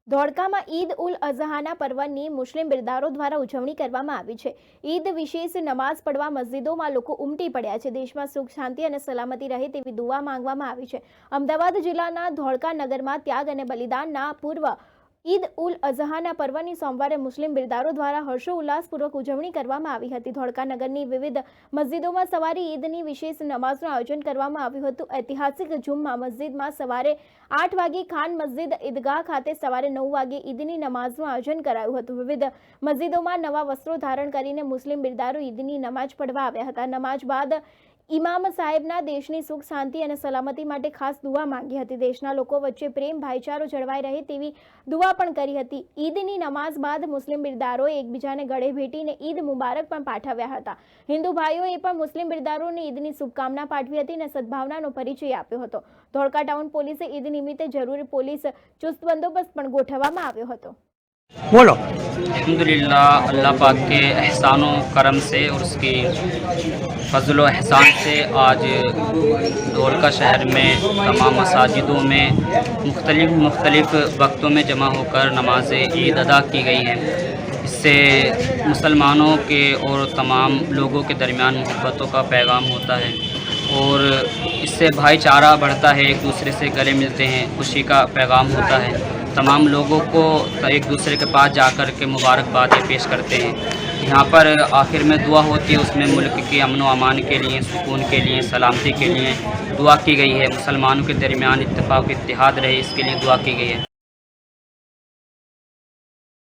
ધોળકામાં ઈદ ઉલ અઝહાના પર્વની મુસ્લિમ બિરદારો દ્વારા ઉજવણી કરવામાં આવી છે। ઈદ વિશેષ નમાઝ પડવા મસ્જિદોમાં લોકો ઉમટી પડ્યા છે। દેશમાં સુખ શાંતિ અને સલામતી રહે તેવી દુઆ માંગવામાં આવી છે। અમદાવાદ જિલ્લાના ધોળકા નગરમાં ત્યાગ અને બલિદાનના પૂર્વ ઈદ ઉલ અઝહાના પર્વની સોમવારે મુસ્લિમ બિરદારો દ્વારા હર્ષોલ્લાસપૂર્વક ઉજવણી કરવામાં આવી હતી। ધોળકા નગરની વિવિધ મસ્જિદોમાં સવારે ઈદની વિશેષ નમાઝનું આયોજન કરવામાં આવ્યું હતું। ઐતિહાસિક જુમ્મા મસ્જિદમાં સવારે 8 વાગે, ખાન મસ્જિદ ઈદગાહ ખાતે સવારે 9 વાગે ઈદની નમાઝનું આયોજન કરાયું હતું। વિવિધ મસ્જિદોમાં નવા વસ્ત્રો ધારણ કરીને મુસ્લિમ બિરદારો ઈદની નમાઝ પડવા આવ્યા હતા। નમાઝ બાદ ઇમામ સાહેબના દેશની સુખ શાંતિ અને સલામતી માટે ખાસ દુઆ માંગી હતી। દેશના લોકો વચ્ચે પ્રેમ ભાઈચારો જળવાઈ રહે તેવી દુઆ પણ કરી હતી। ઈદની નમાઝ બાદ મુસ્લિમ બિરદારોએ એકબીજાને ગળે ભેટીને ઈદ મુબારક પણ પાઠવ્યા હતા। હિન્દુ ભાઈઓએ પણ મુસ્લિમ બિરદારોને ઈદની શુભકામના પાઠવી હતી અને સદભાવનાનો પરિચય આપ્યો હતો। ધોળકા ટાઉન પોલીસે ઈદ નિમિત્તે જરૂરી પોલીસ ચુસ્ત બંદોબસ્ત પણ ગોઠવવામાં આવ્યો હતો। बोलो। अल्हम्दुलिल्लाह अल्लाह पाक के एहसानों करम से और उसकी फजल व एहसान से आज धोलका शहर में तमाम मसाजिदों में मुख्तलिफ़ वक्तों में जमा होकर नमाज ईद अदा की गई है। इससे मुसलमानों के और तमाम लोगों के दरमियान मोहब्बतों का पैगाम होता है और इससे भाईचारा बढ़ता है, एक दूसरे से गले मिलते हैं, खुशी का पैगाम होता है। तमाम लोगों को एक दूसरे के पास जाकर के मुबारकबादें पेश करते हैं। यहाँ पर आखिर में दुआ होती है, उसमें मुल्क के अमन व अमान के लिए, सुकून के लिए, सलामती के लिए दुआ की गई है। मुसलमानों के दरमियान इत्तेफाक इत्तेहाद रहे, इसके लिए दुआ की गई है।